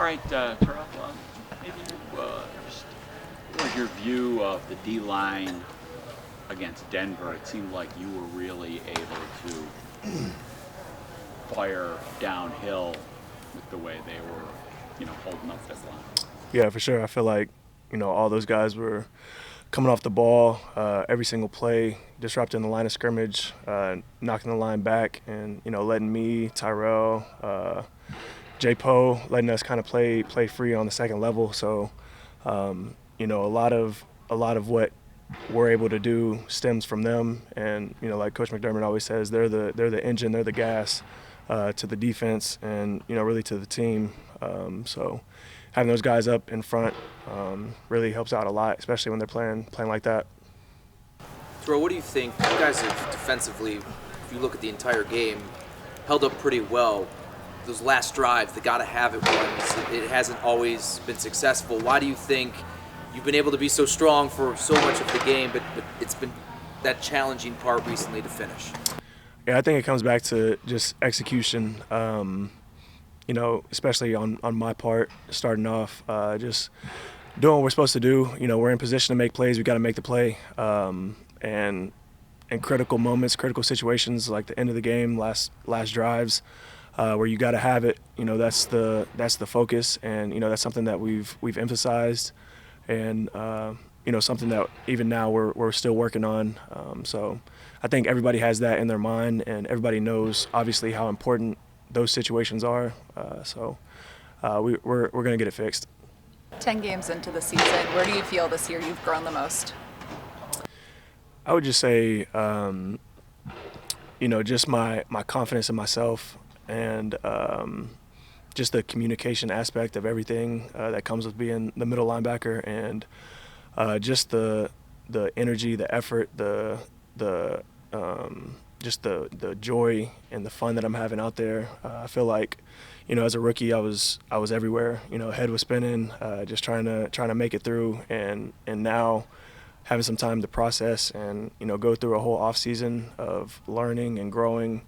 All right, Terrel, maybe just what was your view of the D-line against Denver? It seemed like you were really able to fire downhill with the way they were, holding up that line. Yeah, for sure. I feel like, all those guys were coming off the ball every single play, disrupting the line of scrimmage, knocking the line back, and, letting me, Terrel, J. Poe, letting us kind of play free on the second level. So, a lot of what we're able to do stems from them. And, like Coach McDermott always says, they're the engine, they're the gas to the defense and, really to the team. So having those guys up in front really helps out a lot, especially when they're playing like that. Terrell, what do you think? You guys have defensively, if you look at the entire game, held up pretty well. Those last drives, they got to have it once. It hasn't always been successful. Why do you think you've been able to be so strong for so much of the game, but it's been that challenging part recently to finish? Yeah, I think it comes back to just execution, especially on my part, starting off, just doing what we're supposed to do. We're in position to make plays. We got to make the play. And in critical moments, critical situations like the end of the game, last drives, where you got to have it. That's the focus, and that's something that we've emphasized, and something that even now we're still working on. So I think everybody has that in their mind, and everybody knows obviously how important those situations are. So we're going to get it fixed. 10 games into the season, where do you feel this year you've grown the most? I would just say, just my confidence in myself, and just the communication aspect of everything that comes with being the middle linebacker, and just the energy, the effort, just the joy and the fun that I'm having out there. I feel like, as a rookie, I was everywhere. Head was spinning, just trying to make it through, and now having some time to process and go through a whole off season of learning and growing,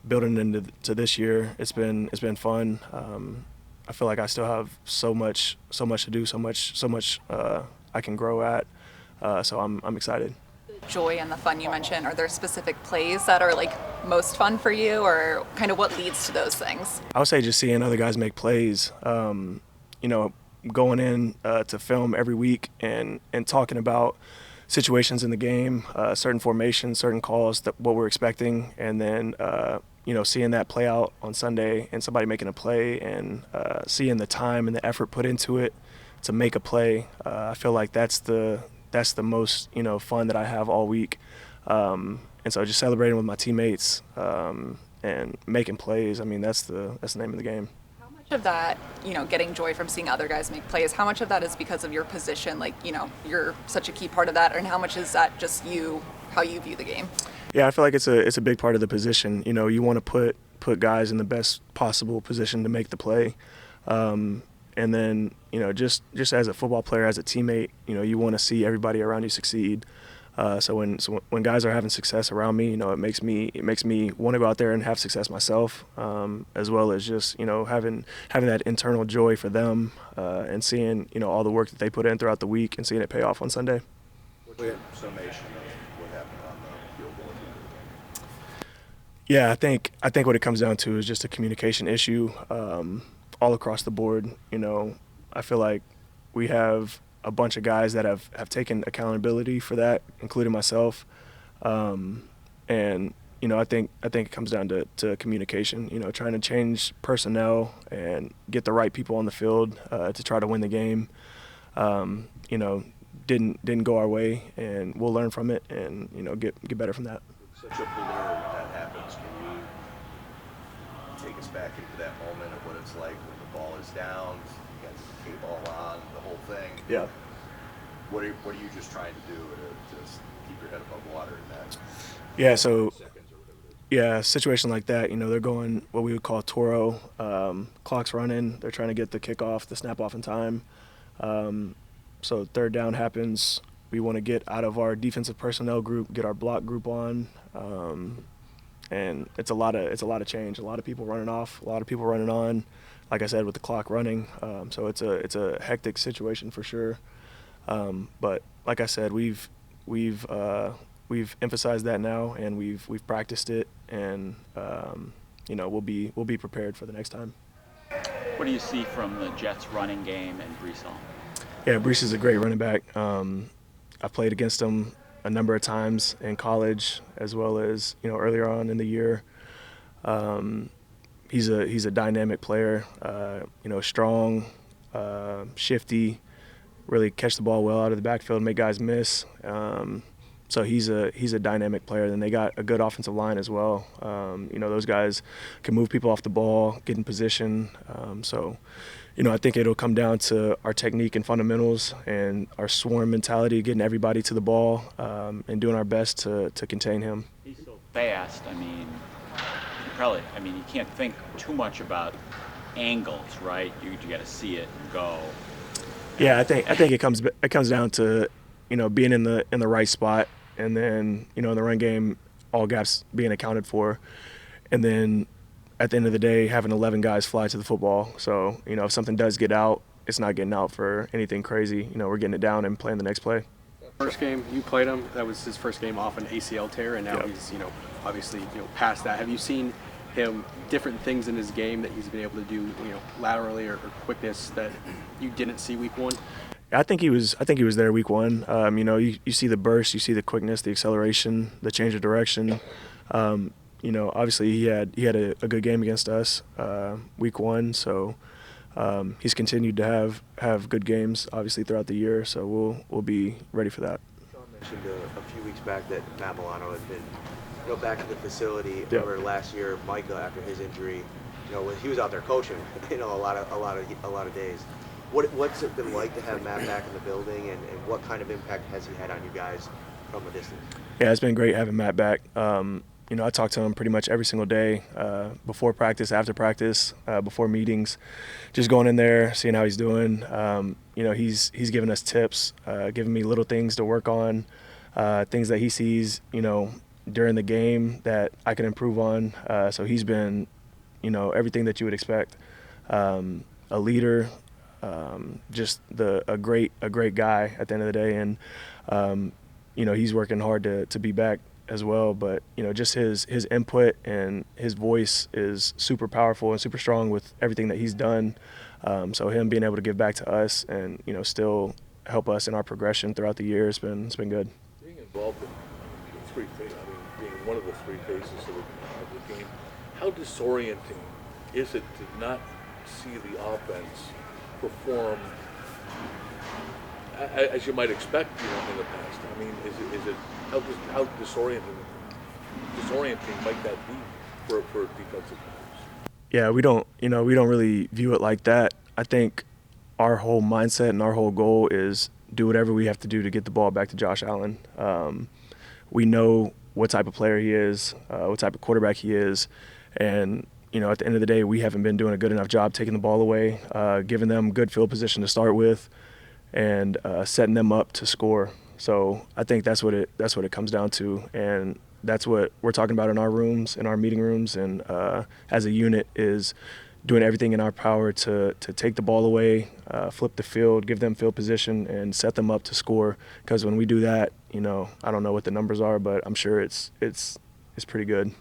building into this year. It's been fun. I feel like I still have so much to do, so much I can grow at. So I'm excited. Joy and the fun you mentioned, are there specific plays that are like most fun for you, or kind of what leads to those things? I would say just seeing other guys make plays, going in to film every week and talking about situations in the game, certain formations, certain calls, what we're expecting, and then seeing that play out on Sunday and somebody making a play, and seeing the time and the effort put into it to make a play. I feel like that's the most fun that I have all week, and so just celebrating with my teammates and making plays. I mean, that's the name of the game. How much of that, getting joy from seeing other guys make plays, how much of that is because of your position, like you're such a key part of that, and how much is that just how you view the game? Yeah, I feel like it's a big part of the position. You want to put guys in the best possible position to make the play. And then, just as a football player, as a teammate, you want to see everybody around you succeed. So when guys are having success around me, it makes me want to go out there and have success myself, as well as just having that internal joy for them, and seeing all the work that they put in throughout the week and seeing it pay off on Sunday. What's your summation of what happened on the field goal? Yeah, I think what it comes down to is just a communication issue. All across the board. I feel like we have a bunch of guys that have taken accountability for that, including myself. And I think it comes down to communication. Trying to change personnel and get the right people on the field to try to win the game. Didn't go our way, and we'll learn from it and get better from that. Such a blur when that happens. Can you take us back into that moment of what it's like when the ball is down, you got the tape all on, the whole thing? Yeah. What are you just trying to do to just keep your head above water in that? Yeah. So. Seconds or whatever it is? Yeah, a situation like that, they're going what we would call Toro. Clock's running. They're trying to get the kickoff, the snap off in time. So third down happens. We want to get out of our defensive personnel group, get our block group on, and it's a lot of change. A lot of people running off, a lot of people running on, like I said, with the clock running. So it's a hectic situation for sure. But like I said, we've emphasized that now, and we've practiced it, and we'll be prepared for the next time. What do you see from the Jets' running game and Breece Hall? Yeah, Breece is a great running back. I've played against him a number of times in college, as well as earlier on in the year. He's a dynamic player. Strong, shifty, really catch the ball well out of the backfield, make guys miss. So he's a dynamic player. Then they got a good offensive line as well. Those guys can move people off the ball, get in position. I think it'll come down to our technique and fundamentals and our swarm mentality, getting everybody to the ball, and doing our best to contain him. He's so fast. You can't think too much about angles, right? You got to see it and go. Yeah, I think it comes down to being in the right spot, and then in the run game, all gaps being accounted for, and then at the end of the day, having 11 guys fly to the football. So if something does get out, it's not getting out for anything crazy. We're getting it down and playing the next play. First game you played him, that was his first game off an ACL tear, and now Yep. he's obviously past that. Have you seen him different things in his game that he's been able to do laterally or quickness that you didn't see week one? I think he was there week one. You see the burst, you see the quickness, the acceleration, the change of direction. Obviously he had a good game against us week one, so he's continued to have good games obviously throughout the year. So we'll be ready for that. Sean mentioned a few weeks back that Matt Milano had been back at the facility. Yep. Over last year, Micah, after his injury, he was out there coaching, a lot of days. What's it been like to have Matt back in the building, and what kind of impact has he had on you guys from a distance? Yeah, it's been great having Matt back. I talk to him pretty much every single day, before practice, after practice, before meetings, just going in there, seeing how he's doing. He's giving us tips, giving me little things to work on, things that he sees, during the game that I can improve on. So he's been, everything that you would expect. A leader, just a great guy at the end of the day, and he's working hard to be back as well. But just his input and his voice is super powerful and super strong with everything that he's done. So him being able to give back to us and still help us in our progression throughout the year, it's been good. Being involved in three phases, being one of the three phases of the game, how disorienting is it to not see the offense perform as you might expect, in the past? Is it how disorienting might that be for defensive players? Yeah, we don't really view it like that. I think our whole mindset and our whole goal is do whatever we have to do to get the ball back to Josh Allen. We know what type of player he is, what type of quarterback he is, and at the end of the day, we haven't been doing a good enough job taking the ball away, giving them good field position to start with, and setting them up to score. So I think that's what it comes down to, and that's what we're talking about in our rooms, in our meeting rooms, and as a unit is doing everything in our power to take the ball away, flip the field, give them field position, and set them up to score. Because when we do that, I don't know what the numbers are, but I'm sure it's pretty good.